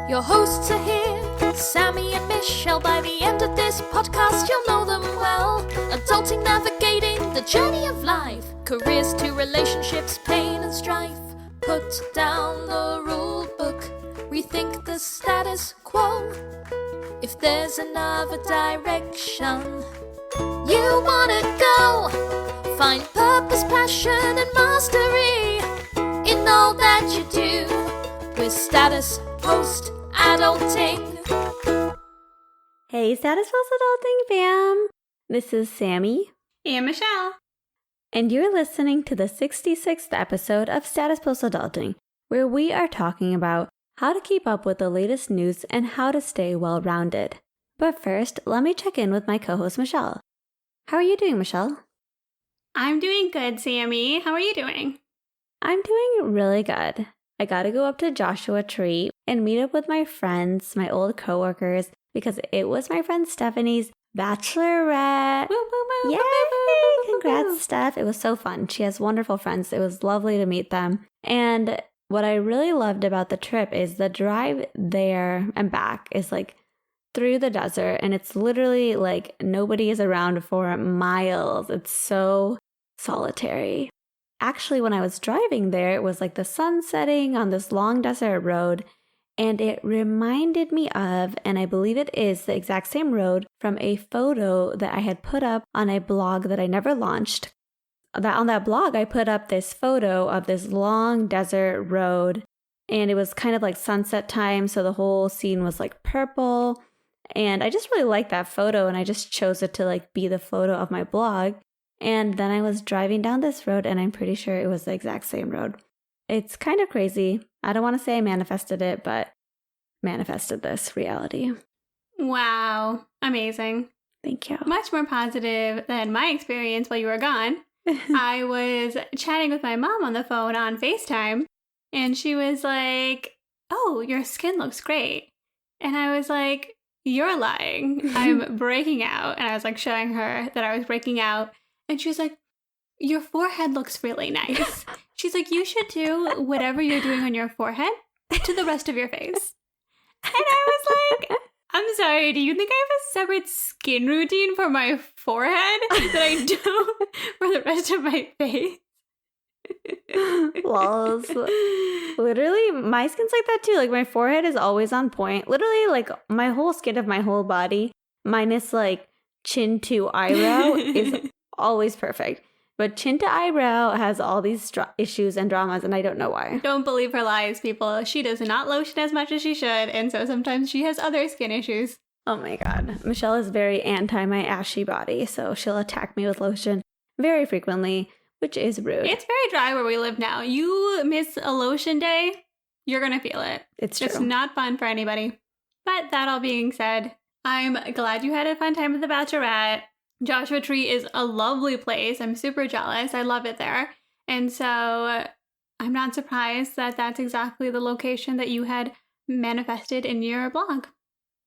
Your hosts are here, Sammie and Michelle. By the end of this podcast, you'll know them well. Adulting, navigating the journey of life. Careers to relationships, pain and strife. Put down the rule book, rethink the status quo. If there's another direction you wanna go, find purpose, passion and mastery in all that you do. With Status Post Adulting. Hey, Status Post Adulting fam! This is Sammie and Michelle. And you're listening to the 66th episode of Status Post Adulting, where we are talking about how to keep up with the latest news and how to stay well-rounded. But first, let me check in with my co-host Michelle. How are you doing, Michelle? I'm doing good, Sammie. How are you doing? I'm doing really good. I gotta go up to Joshua Tree and meet up with my friends, my old coworkers, because it was my friend Stephanie's bachelorette. Woo, woo, woo, Yay! woo, woo, woo, Congrats, woo. Steph. It was so fun. She has wonderful friends. It was lovely to meet them. And what I really loved about the trip is the drive there and back is like through the desert, and it's literally like nobody is around for miles. It's so solitary. Actually, when I was driving there, it was like the sun setting on this long desert road, and it reminded me of, and I believe it is the exact same road, from a photo that I had put up on a blog that I never launched. On that blog, I put up this photo of this long desert road, and it was kind of like sunset time, so the whole scene was like purple, and I just really liked that photo, and I just chose it to like be the photo of my blog. And then I was driving down this road, and I'm pretty sure it was the exact same road. It's kind of crazy. I don't want to say I manifested it, but manifested this reality. Wow. Amazing. Thank you. Much more positive than my experience while you were gone. I was chatting with my mom on the phone on FaceTime, and she was like, "Oh, your skin looks great." And I was like, "You're lying. I'm breaking out." And I was like showing her that I was breaking out. And she was like, "Your forehead looks really nice." She's like, "You should do whatever you're doing on your forehead to the rest of your face." And I was like, "I'm sorry, do you think I have a separate skin routine for my forehead that I do for the rest of my face?" Lols. Literally, my skin's like that too. Like, my forehead is always on point. Literally, like, my whole skin of my whole body, minus, like, chin to eyebrow, is always perfect. But chin to eyebrow has all these issues and dramas, and I don't know why. Don't believe her lies, people. She does not lotion as much as she should, and so sometimes she has other skin issues. Oh my god. Michelle is very anti my ashy body, so she'll attack me with lotion very frequently, which is rude. It's very dry where we live now. You miss a lotion day, you're gonna feel it. It's true. It's not fun for anybody. But that all being said, I'm glad you had a fun time with the Bachelorette. Joshua Tree is a lovely place. I'm super jealous. I love it there. And so I'm not surprised that that's exactly the location that you had manifested in your blog.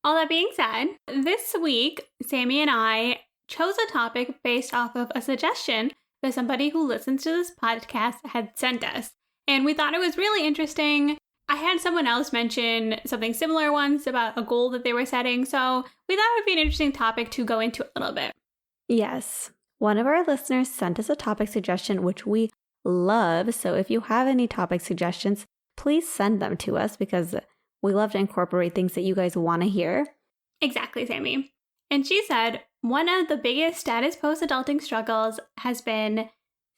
All that being said, this week, Sammie and I chose a topic based off of a suggestion that somebody who listens to this podcast had sent us. And we thought it was really interesting. I had someone else mention something similar once about a goal that they were setting. So we thought it would be an interesting topic to go into a little bit. Yes. One of our listeners sent us a topic suggestion, which we love. So if you have any topic suggestions, please send them to us because we love to incorporate things that you guys want to hear. Exactly, Sammie. And she said, one of the biggest status post adulting struggles has been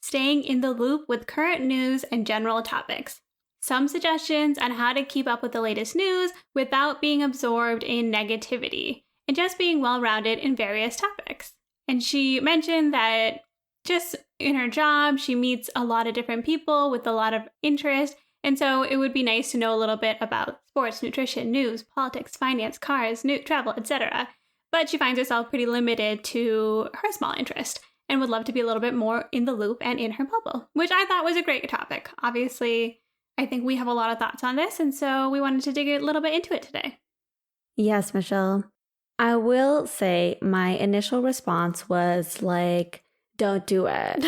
staying in the loop with current news and general topics. Some suggestions on how to keep up with the latest news without being absorbed in negativity and just being well-rounded in various topics. And she mentioned that just in her job, she meets a lot of different people with a lot of interest. And so it would be nice to know a little bit about sports, nutrition, news, politics, finance, cars, travel, etc. But she finds herself pretty limited to her small interest and would love to be a little bit more in the loop and in her bubble, which I thought was a great topic. Obviously, I think we have a lot of thoughts on this, and so we wanted to dig a little bit into it today. Yes, Michelle. I will say my initial response was like, don't do it.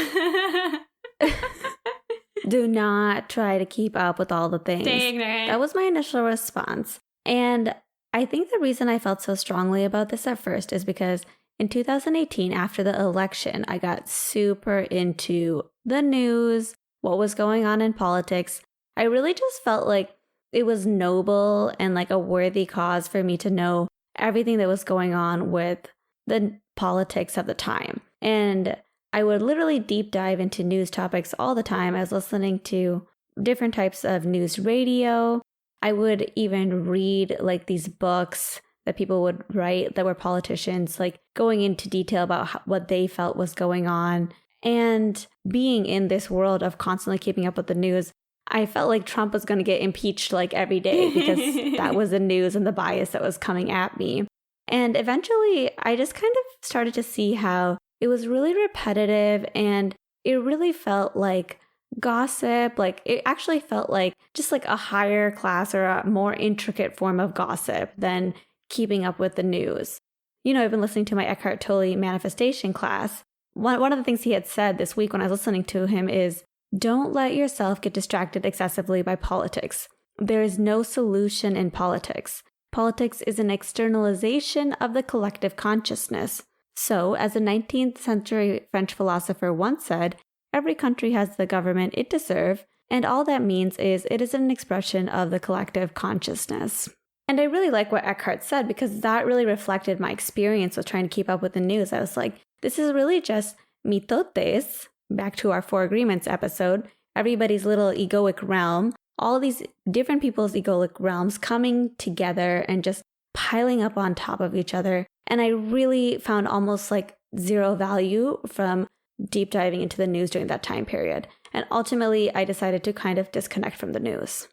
Do not try to keep up with all the things. Stay ignorant. That was my initial response. And I think the reason I felt so strongly about this at first is because in 2018, after the election, I got super into the news, what was going on in politics. I really just felt like it was noble and like a worthy cause for me to know everything that was going on with the politics of the time. And I would literally deep dive into news topics all the time. I was listening to different types of news radio. I would even read like these books that people would write that were politicians, like going into detail about what they felt was going on. And being in this world of constantly keeping up with the news, I felt like Trump was going to get impeached like every day because that was the news and the bias that was coming at me. And eventually, I just kind of started to see how it was really repetitive and it really felt like gossip. Like it actually felt like just like a higher class or a more intricate form of gossip than keeping up with the news. You know, I've been listening to my Eckhart Tolle manifestation class. One of the things he had said this week when I was listening to him is, don't let yourself get distracted excessively by politics. There is no solution in politics. Politics is an externalization of the collective consciousness. So, as a 19th century French philosopher once said, every country has the government it deserves, and all that means is it is an expression of the collective consciousness. And I really like what Eckhart said because that really reflected my experience with trying to keep up with the news. I was like, this is really just mitotes, back to our 4 agreements episode, everybody's little egoic realm, all these different people's egoic realms coming together and just piling up on top of each other. And I really found almost like zero value from deep diving into the news during that time period. And ultimately, I decided to kind of disconnect from the news.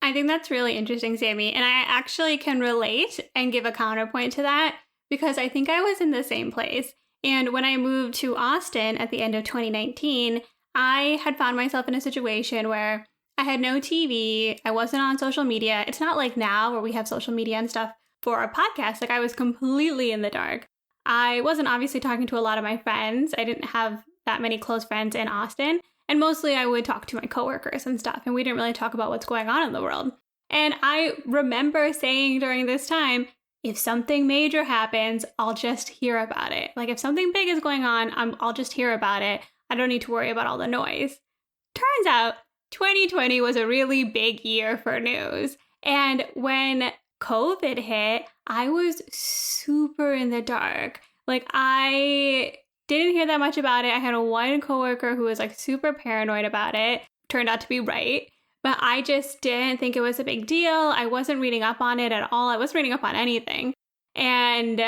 I think that's really interesting, Sammie. And I actually can relate and give a counterpoint to that because I think I was in the same place. And when I moved to Austin at the end of 2019, I had found myself in a situation where I had no TV. I wasn't on social media. It's not like now where we have social media and stuff for our podcast. Like I was completely in the dark. I wasn't obviously talking to a lot of my friends. I didn't have that many close friends in Austin. And mostly I would talk to my coworkers and stuff. And we didn't really talk about what's going on in the world. And I remember saying during this time, if something major happens, I'll just hear about it. Like if something big is going on, I'll just hear about it. I don't need to worry about all the noise. Turns out 2020 was a really big year for news. And when COVID hit, I was super in the dark. Like I didn't hear that much about it. I had one coworker who was like super paranoid about it. Turned out to be right. But I just didn't think it was a big deal. I wasn't reading up on it at all. I wasn't reading up on anything. And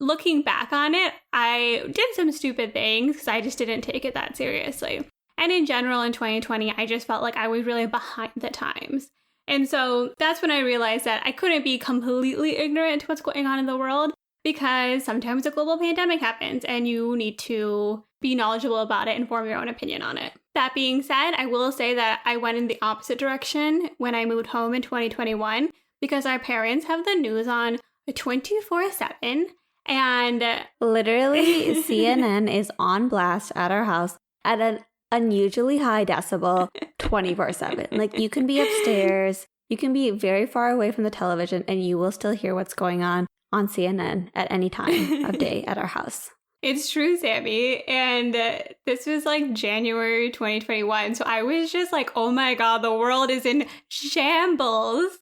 looking back on it, I did some stupid things because I just didn't take it that seriously. And in general, in 2020, I just felt like I was really behind the times. And so that's when I realized that I couldn't be completely ignorant to what's going on in the world because sometimes a global pandemic happens and you need to be knowledgeable about it and form your own opinion on it. That being said, I will say that I went in the opposite direction when I moved home in 2021 because our parents have the news on 24/7 and literally CNN is on blast at our house at an unusually high decibel 24/7. Like you can be upstairs, you can be very far away from the television and you will still hear what's going on CNN at any time of day at our house. It's true, Sammie. And this was like January 2021. So I was just like, oh my God, the world is in shambles.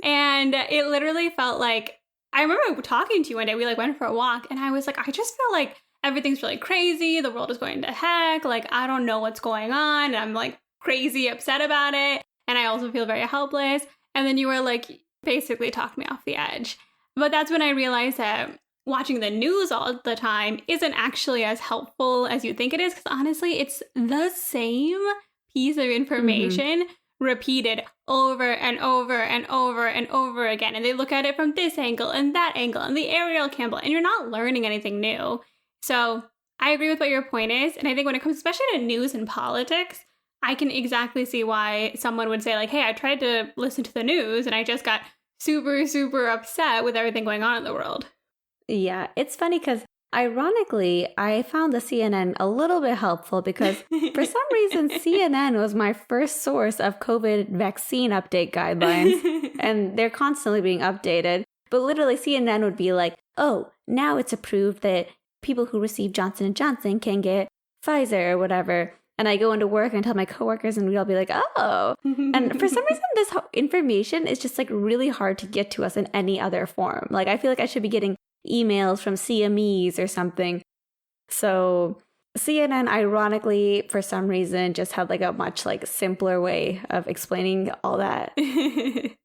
And it literally felt like, I remember talking to you one day, we like went for a walk and I was like, I just feel like everything's really crazy. The world is going to heck. Like, I don't know what's going on. And I'm like crazy upset about it. And I also feel very helpless. And then you were like, basically talked me off the edge. But that's when I realized that watching the news all the time isn't actually as helpful as you think it is. Because honestly, it's the same piece of information repeated over and over and over and over again. And they look at it from this angle and that angle and the aerial camera, and you're not learning anything new. So I agree with what your point is. And I think when it comes especially to news and politics, I can exactly see why someone would say like, hey, I tried to listen to the news and I just got super, super upset with everything going on in the world. Yeah, it's funny because Ironically, I found the CNN a little bit helpful because for some reason, CNN was my first source of COVID vaccine update guidelines, and they're constantly being updated. But literally, CNN would be like, oh, now it's approved that people who receive Johnson & Johnson can get Pfizer or whatever. And I go into work and tell my coworkers and we all be like, oh. And for some reason, this information is just like really hard to get to us in any other form. Like, I feel like I should be getting emails from CMEs or something. So CNN, ironically, for some reason, just had like a much like simpler way of explaining all that.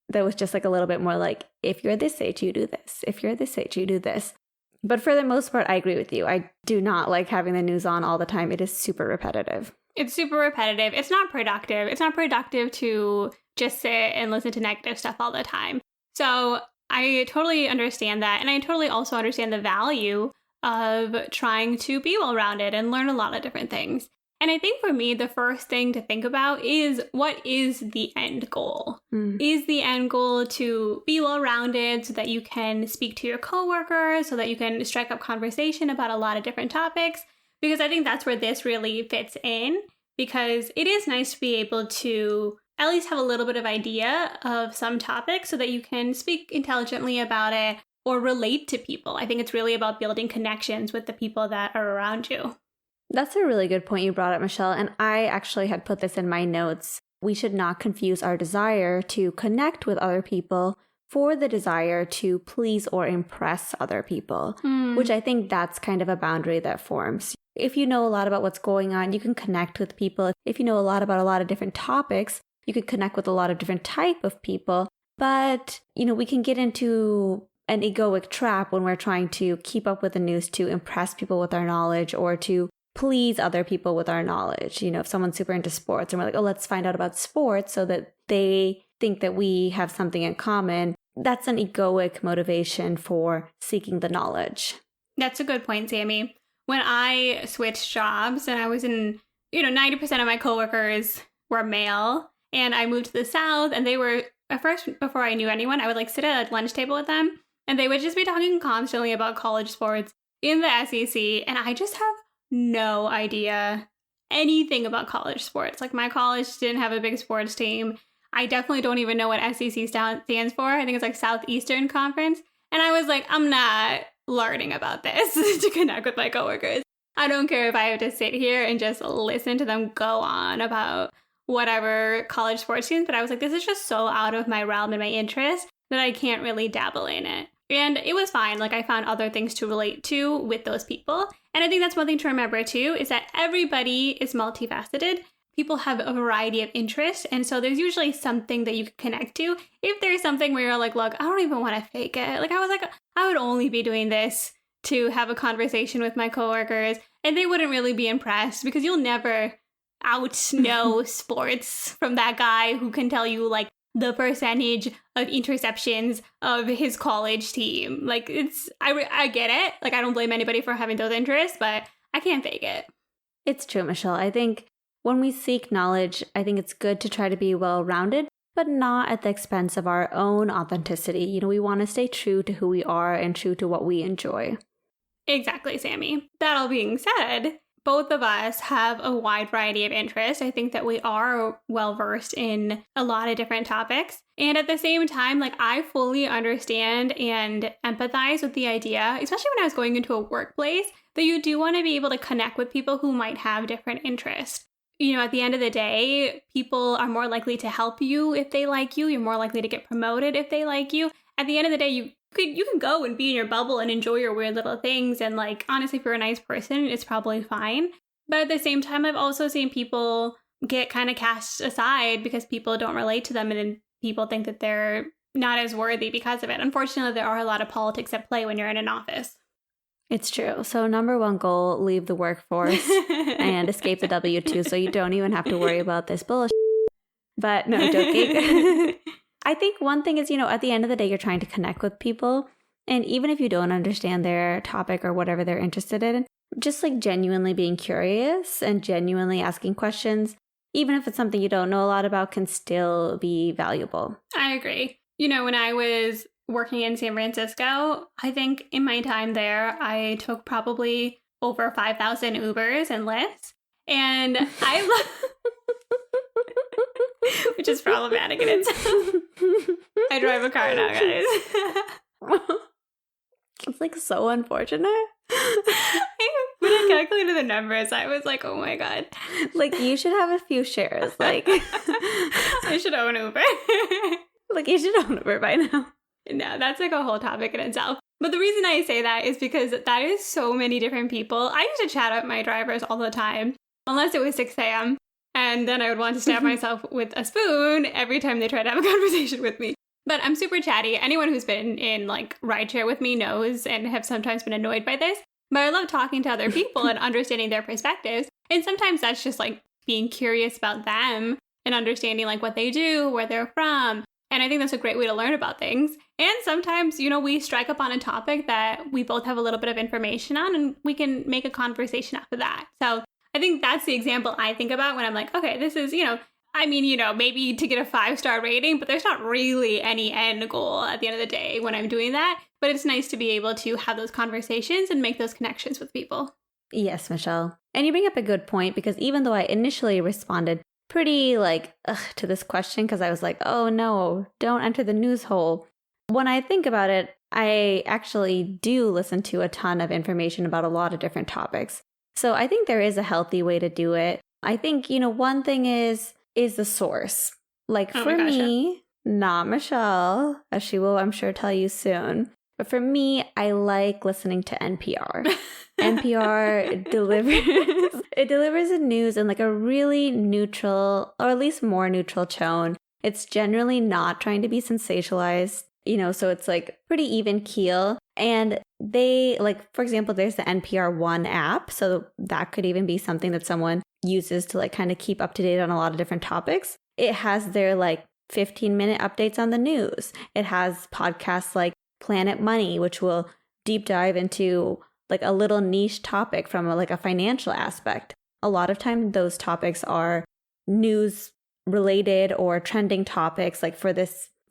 That was just like a little bit more like, if you're this age, you do this. If you're this age, you do this. But for the most part, I agree with you. I do not like having the news on all the time. It is super repetitive. It's super repetitive. It's not productive. It's not productive to just sit and listen to negative stuff all the time. So I totally understand that. And I totally also understand the value of trying to be well-rounded and learn a lot of different things. And I think for me, the first thing to think about is, what is the end goal? Is the end goal to be well-rounded so that you can speak to your coworkers, so that you can strike up conversation about a lot of different topics? Because I think that's where this really fits in, because it is nice to be able to at least have a little bit of idea of some topics so that you can speak intelligently about it or relate to people. I think it's really about building connections with the people that are around you. That's a really good point you brought up, Michelle. And I actually had put this in my notes. We should not confuse our desire to connect with other people for the desire to please or impress other people, which I think that's kind of a boundary that forms. If you know a lot about what's going on, you can connect with people. If you know a lot about a lot of different topics, you can connect with a lot of different type of people. But, we can get into an egoic trap when we're trying to keep up with the news to impress people with our knowledge or to please other people with our knowledge. If someone's super into sports and we're like, oh, let's find out about sports so that they think that we have something in common. That's an egoic motivation for seeking the knowledge. That's a good point, Sammie. When I switched jobs and I was in, 90% of my coworkers were male, and I moved to the South, and they were, at first, before I knew anyone, I would sit at a lunch table with them, and they would just be talking constantly about college sports in the SEC, and I just have no idea anything about college sports. Like, my college didn't have a big sports team. I definitely don't even know what SEC stands for. I think it's like Southeastern Conference. And I was like, I'm not learning about this to connect with my coworkers. I don't care if I have to sit here and just listen to them go on about whatever college sports teams. But I was like, this is just so out of my realm and my interest that I can't really dabble in it. And it was fine. Like, I found other things to relate to with those people. And I think that's one thing to remember too, is that everybody is multifaceted. People have a variety of interests. And so there's usually something that you can connect to. If there's something where you're like, look, I don't even want to fake it. Like, I was like, I would only be doing this to have a conversation with my coworkers. And they wouldn't really be impressed, because you'll never out-know sports from that guy who can tell you like the percentage of interceptions of his college team. Like, I get it. Like, I don't blame anybody for having those interests, but I can't fake it. It's true, Michelle. I think when we seek knowledge, I think it's good to try to be well-rounded, but not at the expense of our own authenticity. We want to stay true to who we are and true to what we enjoy. Exactly, Sammie. That all being said, both of us have a wide variety of interests. I think that we are well-versed in a lot of different topics. And at the same time, like, I fully understand and empathize with the idea, especially when I was going into a workplace, that you do want to be able to connect with people who might have different interests. At the end of the day, people are more likely to help you if they like you. You're more likely to get promoted if they like you. At the end of the day, you can go and be in your bubble and enjoy your weird little things. And like, honestly, if you're a nice person, it's probably fine. But at the same time, I've also seen people get kind of cast aside because people don't relate to them. And then people think that they're not as worthy because of it. Unfortunately, there are a lot of politics at play when you're in an office. It's true. So number one goal, leave the workforce and escape the W-2 so you don't even have to worry about this bullshit. But no, joking. I think one thing is, at the end of the day, you're trying to connect with people. And even if you don't understand their topic or whatever they're interested in, just like genuinely being curious and genuinely asking questions, even if it's something you don't know a lot about, can still be valuable. I agree. When I was working in San Francisco, I think in my time there, I took probably over 5,000 Ubers and Lyfts. And I love, which is problematic in itself. I drive a car now, guys. It's like so unfortunate. When I calculated the numbers, I was like, oh my God. Like, you should have a few shares. Like, I should own Uber. Like, you should own Uber by now. No, that's like a whole topic in itself. But the reason I say that is because that is so many different people. I used to chat up my drivers all the time, unless it was 6 a.m. And then I would want to stab myself with a spoon every time they tried to have a conversation with me. But I'm super chatty. Anyone who's been in like rideshare with me knows and have sometimes been annoyed by this. But I love talking to other people and understanding their perspectives. And sometimes that's just like being curious about them and understanding like what they do, where they're from. And I think that's a great way to learn about things. And sometimes, you know, we strike up on a topic that we both have a little bit of information on and we can make a conversation off of that. So I think that's the example I think about when I'm like, okay, this is, you know, I mean, you know, maybe to get a 5-star rating, but there's not really any end goal at the end of the day when I'm doing that. But it's nice to be able to have those conversations and make those connections with people. Yes, Michelle. And you bring up a good point, because even though I initially responded pretty like to this question, because I was like, oh no, don't enter the news hole. When I think about it, I actually do listen to a ton of information about a lot of different topics. So I think there is a healthy way to do it. I think, you know, one thing is the source. Like for me, not Michelle, as she will, I'm sure, tell you soon. But for me, I like listening to NPR. NPR delivers the news in like a really neutral, or at least more neutral tone. It's generally not trying to be sensationalized, you know, so it's like pretty even keel. And they, like, for example, there's the NPR One app. So that could even be something that someone uses to like kind of keep up to date on a lot of different topics. It has their like 15-minute updates on the news. It has podcasts like Planet Money, which will deep dive into like a little niche topic from like a financial aspect. A lot of time those topics are news related or trending topics. Like for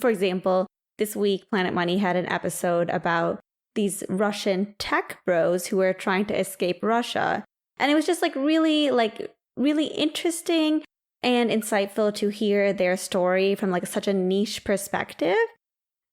example, this week Planet Money had an episode about these Russian tech bros who were trying to escape Russia. And it was just like really interesting and insightful to hear their story from like such a niche perspective.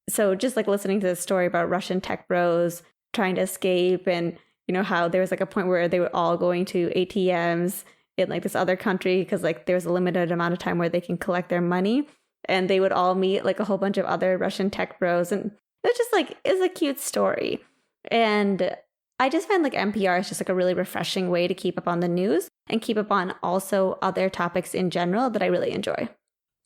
So just like listening to the story about Russian tech bros trying to escape, and you know how there was like a point where they were all going to ATMs in like this other country because like there was a limited amount of time where they can collect their money, and they would all meet like a whole bunch of other Russian tech bros, and it's just like, it's a cute story. And I just find like NPR is just like a really refreshing way to keep up on the news and keep up on also other topics in general that I really enjoy.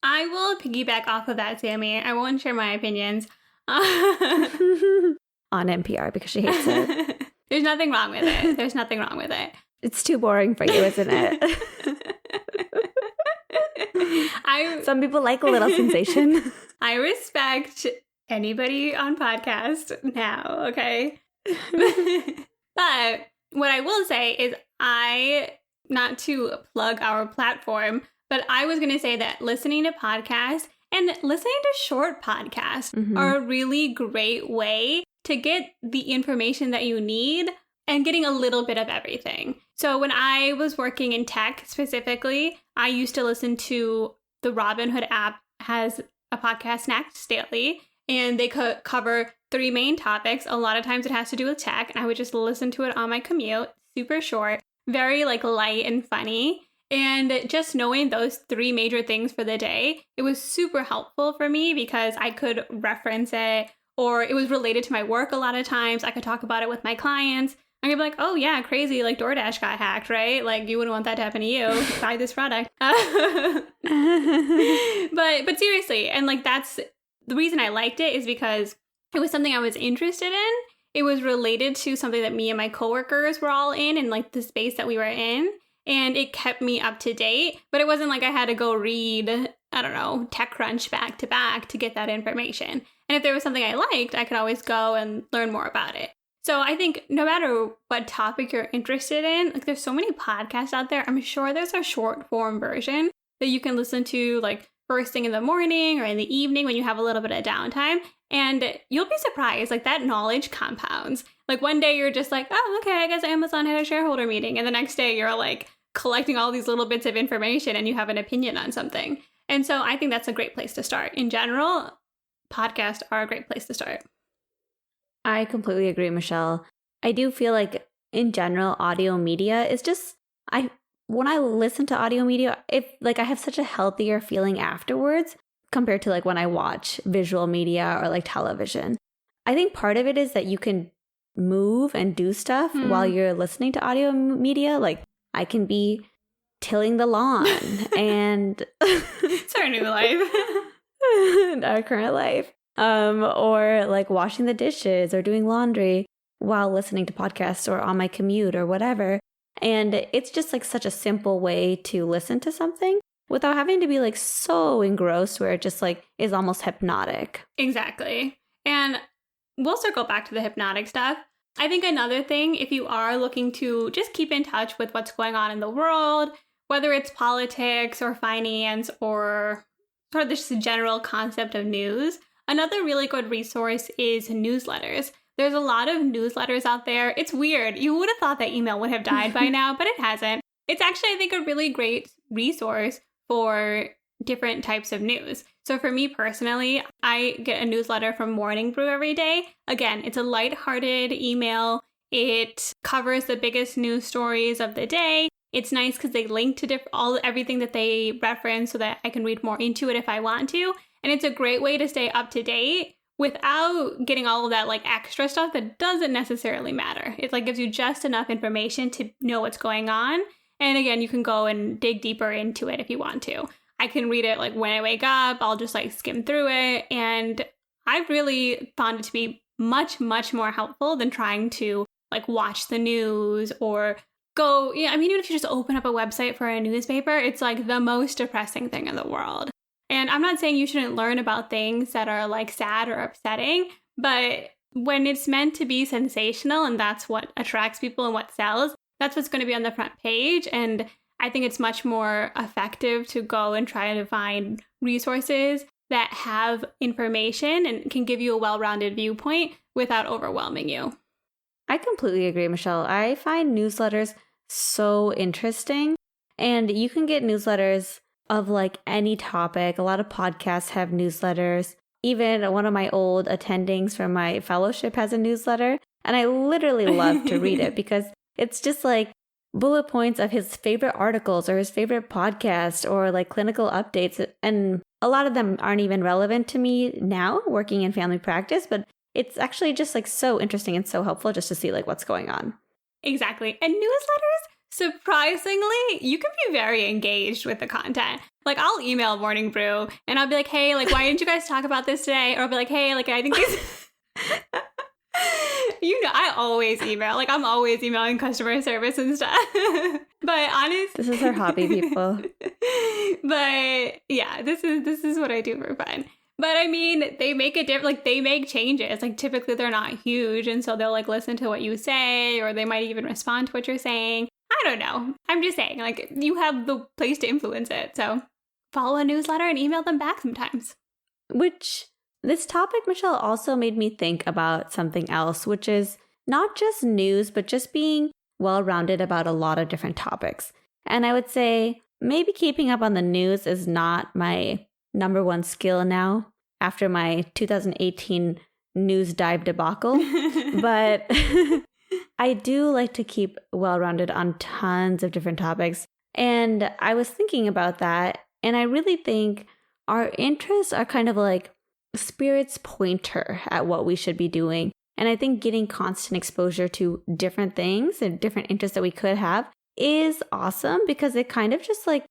I will piggyback off of that, Sammie. I won't share my opinions. On NPR because she hates it. There's nothing wrong with it. There's nothing wrong with it. It's too boring for you, isn't it? Some people like a little sensation. I respect anybody on podcast now, okay? But what I will say is not to plug our platform, but I was going to say that listening to podcasts and listening to short podcasts are a really great way to get the information that you need and getting a little bit of everything. So when I was working in tech specifically, I used to listen to the Robinhood app has a podcast Snacks Daily, and they could cover 3 main topics. A lot of times it has to do with tech, and I would just listen to it on my commute. Super short, very like light and funny. And just knowing those 3 major things for the day, it was super helpful for me because I could reference it, or it was related to my work a lot of times. I could talk about it with my clients. I could be like, oh yeah, crazy, like DoorDash got hacked, right? Like you wouldn't want that to happen to you. Buy this product. But seriously, and like that's the reason I liked it is because it was something I was interested in. It was related to something that me and my coworkers were all in and like the space that we were in. And it kept me up to date, but it wasn't like I had to go read, I don't know, TechCrunch back to get that information. And if there was something I liked, I could always go and learn more about it. So I think no matter what topic you're interested in, like there's so many podcasts out there. I'm sure there's a short form version that you can listen to like first thing in the morning or in the evening when you have a little bit of downtime. And you'll be surprised, like that knowledge compounds. Like one day you're just like, oh, okay, I guess Amazon had a shareholder meeting. And the next day you're like collecting all these little bits of information and you have an opinion on something. And so I think that's a great place to start. In general, podcasts are a great place to start. I completely agree, Michelle. I do feel like in general, audio media is just, when I listen to audio media, I have such a healthier feeling afterwards compared to like when I watch visual media or like television. I think part of it is that you can move and do stuff while you're listening to audio media. Like I can be tilling the lawn and it's our new life. Our current life. Or like washing the dishes or doing laundry while listening to podcasts or on my commute or whatever. And it's just like such a simple way to listen to something without having to be like so engrossed where it just like is almost hypnotic. Exactly. And we'll circle back to the hypnotic stuff. I think another thing, if you are looking to just keep in touch with what's going on in the world, whether it's politics or finance or sort of this general concept of news, another really good resource is newsletters. There's a lot of newsletters out there. It's weird. You would have thought that email would have died by now, but it hasn't. It's actually, I think, a really great resource for different types of news. So for me personally, I get a newsletter from Morning Brew every day. Again, it's a lighthearted email. It covers the biggest news stories of the day. It's nice because they link to everything that they reference so that I can read more into it if I want to. And it's a great way to stay up to date without getting all of that like extra stuff that doesn't necessarily matter. It like gives you just enough information to know what's going on. And again, you can go and dig deeper into it if you want to. I can read it like when I wake up, I'll just like skim through it. And I've really found it to be much, much more helpful than trying to like watch the news or go, even if you just open up a website for a newspaper, it's like the most depressing thing in the world. And I'm not saying you shouldn't learn about things that are like sad or upsetting, but when it's meant to be sensational and that's what attracts people and what sells, that's what's going to be on the front page. And I think it's much more effective to go and try to find resources that have information and can give you a well-rounded viewpoint without overwhelming you. I completely agree, Michelle. I find newsletters so interesting, and you can get newsletters of like any topic. A lot of podcasts have newsletters. Even one of my old attendings from my fellowship has a newsletter, and I literally love to read it because it's just like bullet points of his favorite articles or his favorite podcast or like clinical updates. And a lot of them aren't even relevant to me now working in family practice, but it's actually just like so interesting and so helpful just to see like what's going on. Exactly. And newsletters, surprisingly, you can be very engaged with the content. Like I'll email Morning Brew and I'll be like, hey, like, why didn't you guys talk about this today? Or I'll be like, hey, like, I think this... I always email. Like I'm always emailing customer service and stuff. But honestly, this is our hobby, people. But yeah, this is what I do for fun. But I mean, they make a difference. Like they make changes. Like typically they're not huge, and so they'll like listen to what you say, or they might even respond to what you're saying. I don't know. I'm just saying, like you have the place to influence it. So follow a newsletter and email them back sometimes. Which this topic, Michelle, also made me think about something else, which is not just news, but just being well-rounded about a lot of different topics. And I would say maybe keeping up on the news is not my number one skill now after my 2018 news dive debacle. But I do like to keep well-rounded on tons of different topics. And I was thinking about that, and I really think our interests are kind of like Spirit's pointer at what we should be doing. And I think getting constant exposure to different things and different interests that we could have is awesome because it kind of just like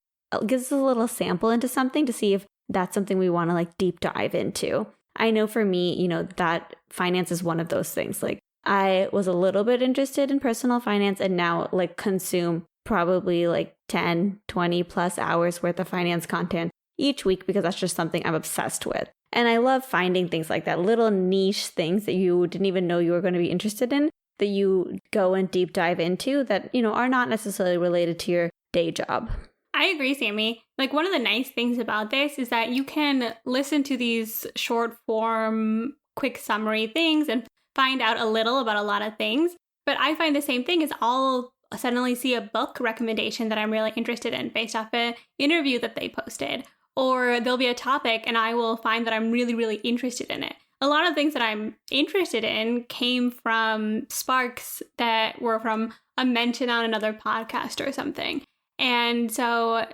gives us a little sample into something to see if that's something we want to like deep dive into. I know for me, that finance is one of those things. Like I was a little bit interested in personal finance and now like consume probably like 10, 20 plus hours worth of finance content each week because that's just something I'm obsessed with. And I love finding things like that, little niche things that you didn't even know you were going to be interested in, that you go and deep dive into that, are not necessarily related to your day job. I agree, Sammie. Like, one of the nice things about this is that you can listen to these short form, quick summary things and find out a little about a lot of things. But I find the same thing is I'll suddenly see a book recommendation that I'm really interested in based off an interview that they posted. Or there'll be a topic and I will find that I'm really, really interested in it. A lot of things that I'm interested in came from sparks that were from a mention on another podcast or something. And so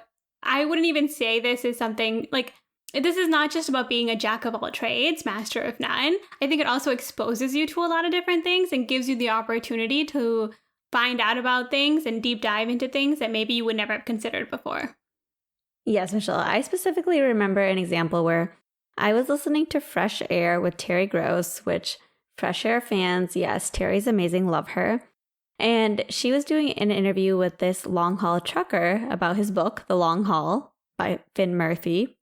I wouldn't even say this is something like, this is not just about being a jack of all trades, master of none. I think it also exposes you to a lot of different things and gives you the opportunity to find out about things and deep dive into things that maybe you would never have considered before. Yes, Michelle. I specifically remember an example where I was listening to Fresh Air with Terry Gross, which Fresh Air fans, yes, Terry's amazing, love her. And she was doing an interview with this long haul trucker about his book, The Long Haul by Finn Murphy.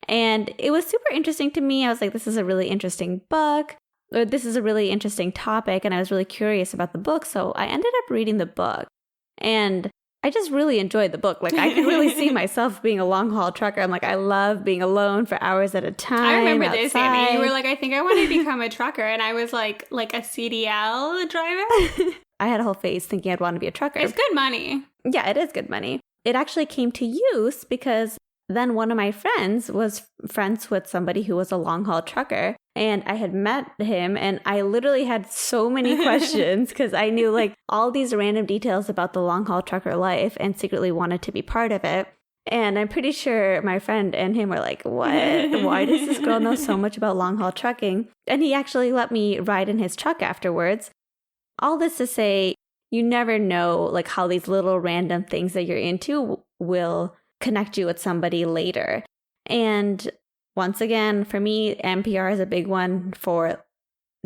And it was super interesting to me. I was like, this is a really interesting book, or this is a really interesting topic. And I was really curious about the book. So I ended up reading the book. And I just really enjoyed the book. Like, I could really see myself being a long haul trucker. I'm like, I love being alone for hours at a time. I remember outside. this, Sammie. You were like, I think I want to become a trucker. And I was like a CDL driver. I had a whole phase thinking I'd want to be a trucker. It's good money. Yeah, it is good money. It actually came to use because then one of my friends was friends with somebody who was a long haul trucker. And I had met him and I literally had so many questions because I knew like all these random details about the long haul trucker life and secretly wanted to be part of it. And I'm pretty sure my friend and him were like, what? Why does this girl know so much about long haul trucking? And he actually let me ride in his truck afterwards. All this to say, you never know like how these little random things that you're into will connect you with somebody later. And once again, for me, NPR is a big one for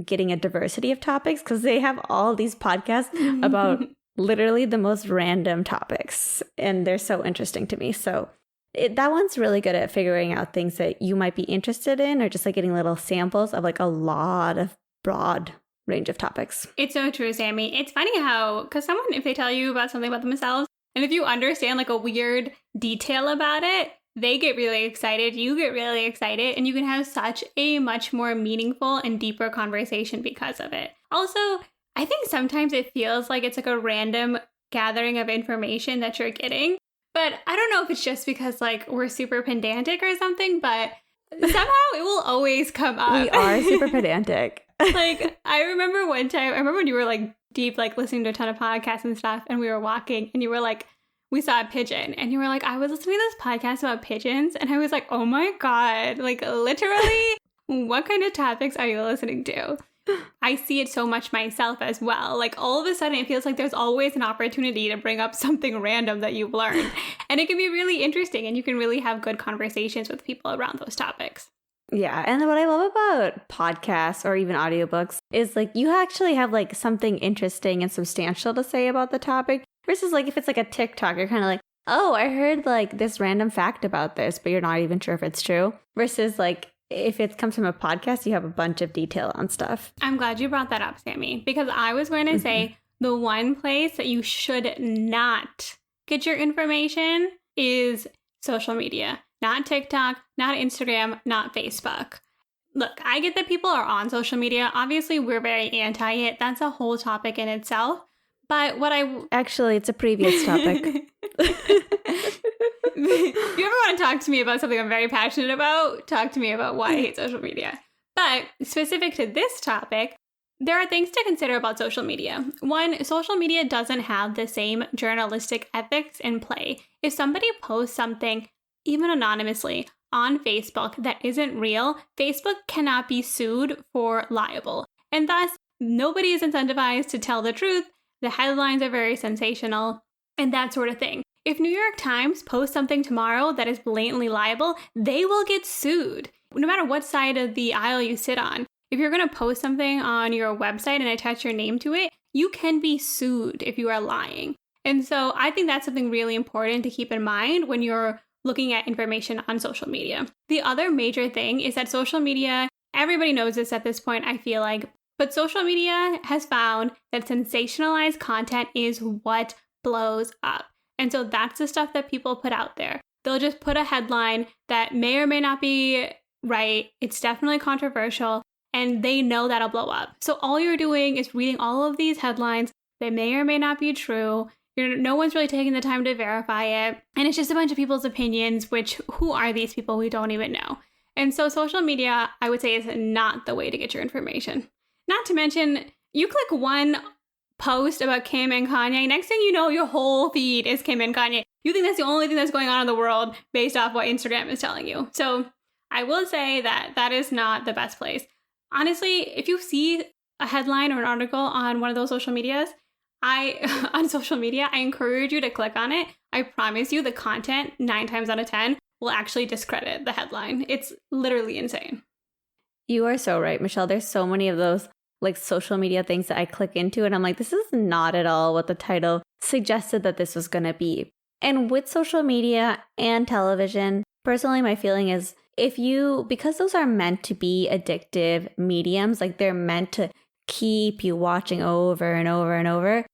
getting a diversity of topics because they have all these podcasts about literally the most random topics. And they're so interesting to me. So that one's really good at figuring out things that you might be interested in or just like getting little samples of like a lot of broad range of topics. It's so true, Sammie. It's funny how, because someone, if they tell you about something about themselves, and if you understand like a weird detail about it, they get really excited, you get really excited, and you can have such a much more meaningful and deeper conversation because of it. Also, I think sometimes it feels like it's like a random gathering of information that you're getting, but I don't know if it's just because like we're super pedantic or something, but somehow it will always come up. We are super pedantic. Like, I remember one time, I remember when you were like deep, like listening to a ton of podcasts and stuff, and we were walking, and you were like, we saw a pigeon, and you were like, I was listening to this podcast about pigeons, and I was like, oh my God, like literally, what kind of topics are you listening to? I see it so much myself as well. Like all of a sudden, it feels like there's always an opportunity to bring up something random that you've learned, and it can be really interesting, and you can really have good conversations with people around those topics. Yeah, and what I love about podcasts or even audiobooks is like you actually have like something interesting and substantial to say about the topic versus like if it's like a TikTok, you're kind of like, oh, I heard like this random fact about this, but you're not even sure if it's true. Versus like if it comes from a podcast, you have a bunch of detail on stuff. I'm glad you brought that up, Sammie, because I was going to say the one place that you should not get your information is social media. Not TikTok, not Instagram, not Facebook. Look, I get that people are on social media. Obviously, we're very anti it. That's a whole topic in itself. But what Actually, it's a previous topic. If you ever want to talk to me about something I'm very passionate about, talk to me about why I hate social media. But specific to this topic, there are things to consider about social media. One, social media doesn't have the same journalistic ethics in play. If somebody posts something even anonymously, on Facebook that isn't real, Facebook cannot be sued for libel. And thus, nobody is incentivized to tell the truth. The headlines are very sensational and that sort of thing. If New York Times posts something tomorrow that is blatantly libel, they will get sued, no matter what side of the aisle you sit on. If you're going to post something on your website and attach your name to it, you can be sued if you are lying. And so I think that's something really important to keep in mind when you're looking at information on social media. The other major thing is that social media, everybody knows this at this point, I feel like, but social media has found that sensationalized content is what blows up. And so that's the stuff that people put out there. They'll just put a headline that may or may not be right. It's definitely controversial, and they know that'll blow up. So all you're doing is reading all of these headlines that may or may not be true. No one's really taking the time to verify it. And it's just a bunch of people's opinions, which who are these people? We don't even know. And so social media, I would say, is not the way to get your information. Not to mention, you click one post about Kim and Kanye, next thing you know, your whole feed is Kim and Kanye. You think that's the only thing that's going on in the world based off what Instagram is telling you. So I will say that that is not the best place. Honestly, if you see a headline or an article on one of those social medias, I encourage you to click on it. I promise you the content 9 times out of 10 will actually discredit the headline. It's literally insane. You are so right, Michelle. There's so many of those like social media things that I click into and I'm like, this is not at all what the title suggested that this was going to be. And with social media and television, personally, my feeling is because those are meant to be addictive mediums, like they're meant to keep you watching over and over and over.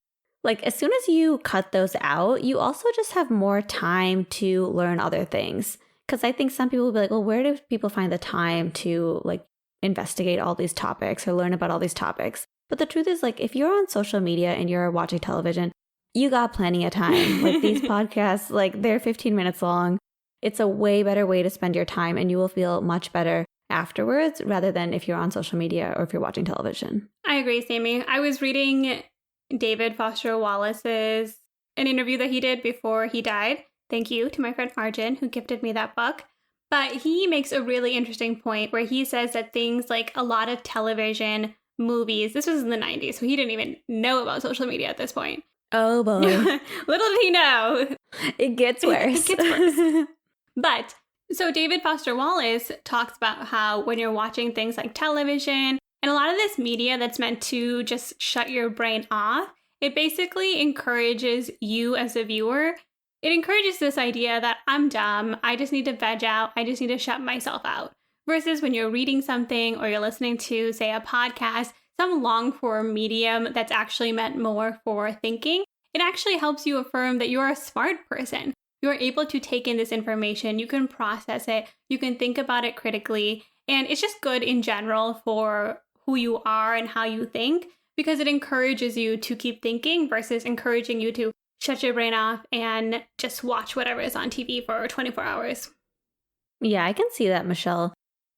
Like as soon as you cut those out, you also just have more time to learn other things. Because I think some people will be like, well, where do people find the time to like investigate all these topics or learn about all these topics? But the truth is, like, if you're on social media and you're watching television, you got plenty of time. Like these podcasts, like they're 15 minutes long. It's a way better way to spend your time and you will feel much better afterwards rather than if you're on social media or if you're watching television. I agree, Sammie. I was reading David Foster Wallace's an interview that he did before he died. Thank you to my friend Arjun who gifted me that book. But he makes a really interesting point where he says that things like a lot of television, movies, this was in the 90s, so he didn't even know about social media at this point. Oh boy. Little did he know. It gets worse. It gets worse. But so David Foster Wallace talks about how when you're watching things like television and a lot of this media that's meant to just shut your brain off, it basically encourages you as a viewer. It encourages this idea that I'm dumb, I just need to veg out, I just need to shut myself out. Versus when you're reading something or you're listening to, say, a podcast, some long form medium that's actually meant more for thinking, it actually helps you affirm that you're a smart person. You're able to take in this information, you can process it, you can think about it critically, and it's just good in general for who you are and how you think because it encourages you to keep thinking versus encouraging you to shut your brain off and just watch whatever is on TV for 24 hours. Yeah, I can see that, Michelle.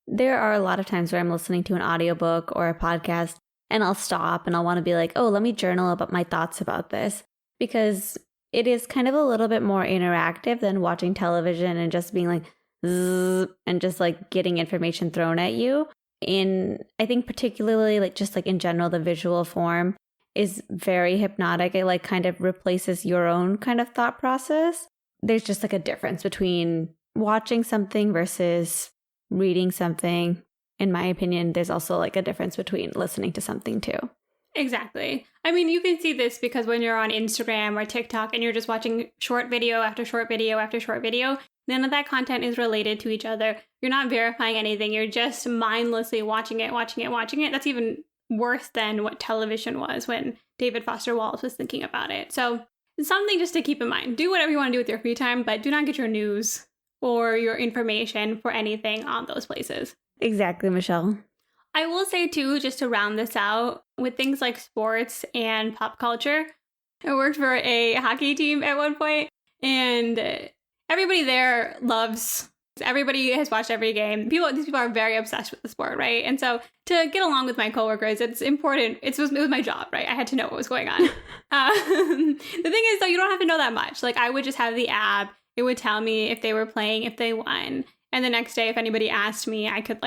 There are a lot of times where I'm listening to an audiobook or a podcast and I'll stop and I'll want to be like, oh, let me journal about my thoughts about this because it is kind of a little bit more interactive than watching television and just being like, zzz, and just like getting information thrown at you. I think particularly like just like in general, the visual form is very hypnotic. It like kind of replaces your own kind of thought process. There's just like a difference between watching something versus reading something. In my opinion, there's also like a difference between listening to something too. Exactly. I mean, you can see this because when you're on Instagram or TikTok and you're just watching short video after short video after short video, none of that content is related to each other. You're not verifying anything. You're just mindlessly watching it. That's even worse than what television was when David Foster Wallace was thinking about it. So it's something just to keep in mind. Do whatever you want to do with your free time, but do not get your news or your information for anything on those places. Exactly, Michelle. I will say too, just to round this out, with things like sports and pop culture, I worked for a hockey team at one point, and everybody there everybody has watched every game. These people are very obsessed with the sport, right? And so to get along with my coworkers, it's important. It was my job, right? I had to know what was going on. The thing is, though, you don't have to know that much. Like, I would just have the app. It would tell me if they were playing, if they won. And the next day, if anybody asked me, I could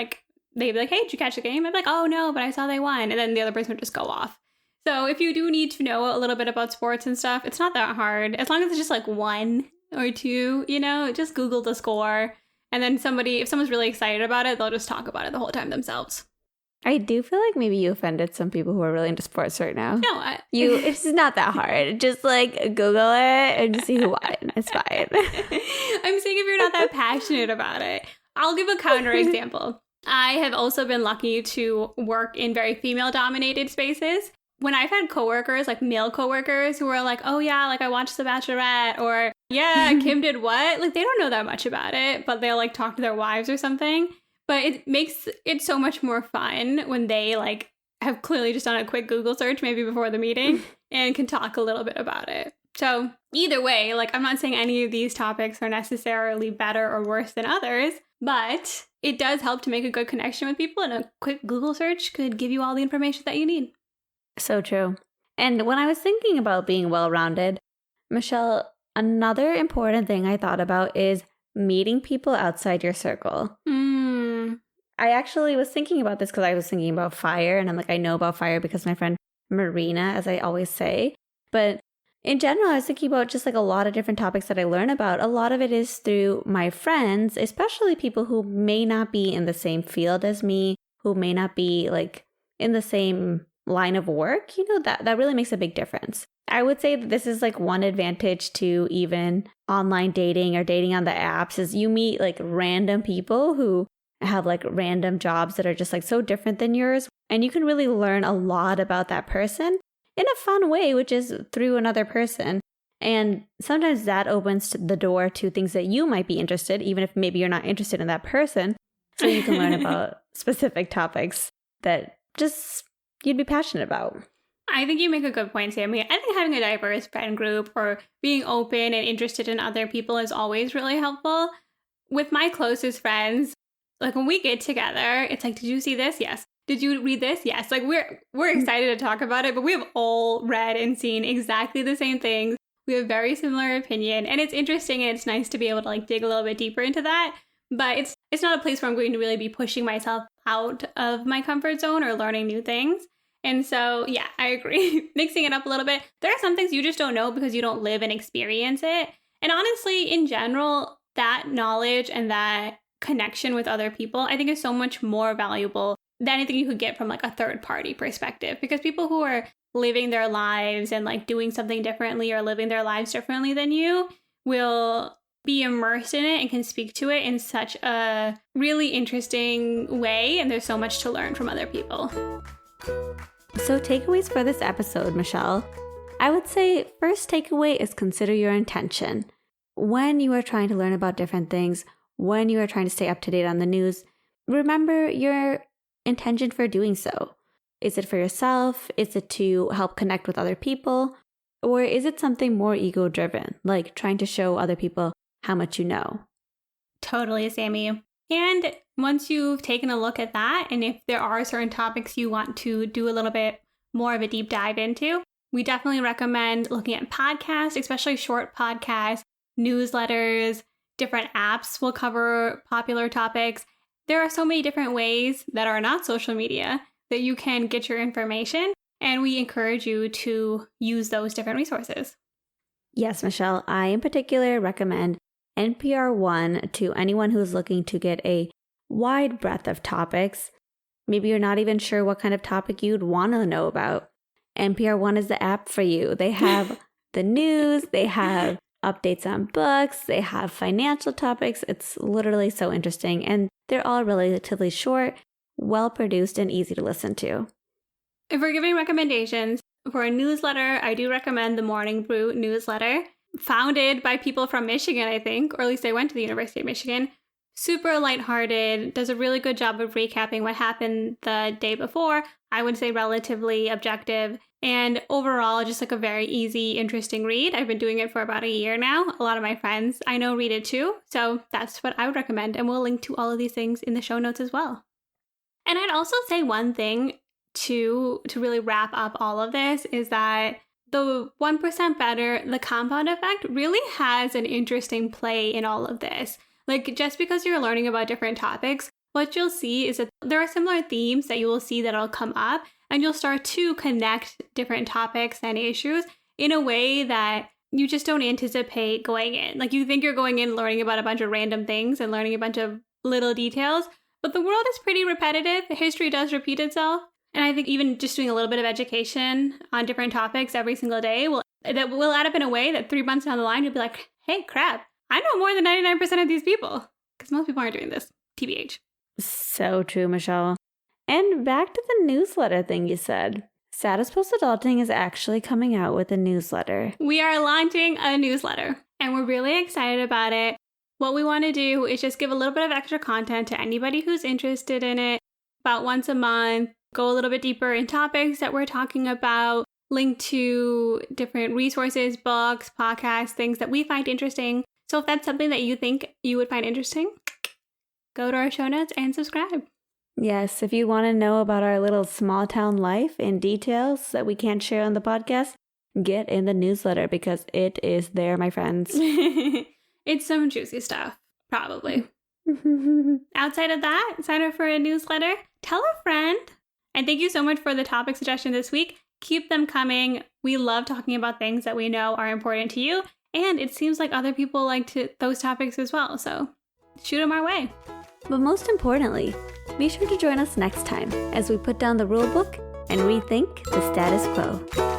they'd be like, hey, did you catch the game? I'd be like, oh, no, but I saw they won. And then the other person would just go off. So if you do need to know a little bit about sports and stuff, it's not that hard. As long as it's just like 1 or 2, just Google the score. And then if someone's really excited about it, they'll just talk about it the whole time themselves. I do feel like maybe you offended some people who are really into sports right now. No, it's not that hard. Just like Google it and see who won. It's fine. I'm saying if you're not that passionate about it. I'll give a counter example. I have also been lucky to work in very female-dominated spaces. When I've had coworkers, like male coworkers, who are like, oh yeah, like I watched The Bachelorette, or yeah, Kim did what? Like, they don't know that much about it, but they'll like talk to their wives or something. But it makes it so much more fun when they like have clearly just done a quick Google search maybe before the meeting and can talk a little bit about it. So either way, like, I'm not saying any of these topics are necessarily better or worse than others, but it does help to make a good connection with people, and a quick Google search could give you all the information that you need. So true. And when I was thinking about being well-rounded, Michelle, another important thing I thought about is meeting people outside your circle. I actually was thinking about this because I was thinking about fire, and I'm like, I know about fire because my friend Marina, as I always say. But in general, I was thinking about just like a lot of different topics that I learn about. A lot of it is through my friends, especially people who may not be in the same field as me, who may not be like in the same line of work. You know, that really makes a big difference. I would say that this is like one advantage to even online dating or dating on the apps is you meet like random people who have like random jobs that are just like so different than yours. And you can really learn a lot about that person in a fun way, which is through another person. And sometimes that opens the door to things that you might be interested, even if maybe you're not interested in that person. So you can learn about specific topics that just you'd be passionate about. I think you make a good point, Sammie. I think having a diverse friend group or being open and interested in other people is always really helpful. With my closest friends, like when we get together, it's like, did you see this? Yes. Did you read this? Yes. Like we're excited to talk about it, but we have all read and seen exactly the same things. We have very similar opinion, and it's interesting and it's nice to be able to like dig a little bit deeper into that. But it's not a place where I'm going to really be pushing myself out of my comfort zone or learning new things. And so, yeah, I agree. Mixing it up a little bit. There are some things you just don't know because you don't live and experience it. And honestly, in general, that knowledge and that connection with other people, I think is so much more valuable than anything you could get from like a third party perspective. Because people who are living their lives and like doing something differently or living their lives differently than you will be immersed in it and can speak to it in such a really interesting way. And there's so much to learn from other people. So takeaways for this episode, Michelle. I would say first takeaway is consider your intention. When you are trying to learn about different things, when you are trying to stay up to date on the news, remember your intention for doing so. Is it for yourself? Is it to help connect with other people? Or is it something more ego-driven, like trying to show other people how much you know? Totally, Sammie. And once you've taken a look at that, and if there are certain topics you want to do a little bit more of a deep dive into, we definitely recommend looking at podcasts, especially short podcasts, newsletters, different apps will cover popular topics. There are so many different ways that are not social media that you can get your information, and we encourage you to use those different resources. Yes, Michelle, I in particular recommend NPR One to anyone who's looking to get a wide breadth of topics. Maybe you're not even sure what kind of topic you'd want to know about. NPR One is the app for you. They have the news, they have updates on books, they have financial topics. It's literally so interesting, and they're all relatively short, well-produced, and easy to listen to. If we're giving recommendations for a newsletter, I do recommend the Morning Brew newsletter, founded by people from Michigan, I think, or at least they went to the University of Michigan. Super lighthearted, does a really good job of recapping what happened the day before. I would say relatively objective, and overall just like a very easy, interesting read. I've been doing it for about a year now. A lot of my friends I know read it too, so that's what I would recommend, and we'll link to all of these things in the show notes as well. And I'd also say one thing to really wrap up all of this is that the 1% better, the compound effect really has an interesting play in all of this. Like, just because you're learning about different topics, what you'll see is that there are similar themes that you will see that'll come up, and you'll start to connect different topics and issues in a way that you just don't anticipate going in. Like, you think you're going in learning about a bunch of random things and learning a bunch of little details, but the world is pretty repetitive. History does repeat itself. And I think even just doing a little bit of education on different topics every single day will add up in a way that 3 months down the line, you'll be like, hey, crap, I know more than 99% of these people. Because most people aren't doing this, TBH. So true, Michelle. And back to the newsletter thing you said. Status Post Adulting is actually coming out with a newsletter. We are launching a newsletter. and we're really excited about it. What we want to do is just give a little bit of extra content to anybody who's interested in it. About once a month, go a little bit deeper in topics that we're talking about, link to different resources, books, podcasts, things that we find interesting. So if that's something that you think you would find interesting, go to our show notes and subscribe. Yes, if you want to know about our little small town life in details that we can't share on the podcast, get in the newsletter because it is there, my friends. It's some juicy stuff, probably. Outside of that, sign up for a newsletter, tell a friend. And thank you so much for the topic suggestion this week. Keep them coming. We love talking about things that we know are important to you. And it seems like other people like those topics as well. So shoot them our way. But most importantly, be sure to join us next time as we put down the rule book and rethink the status quo.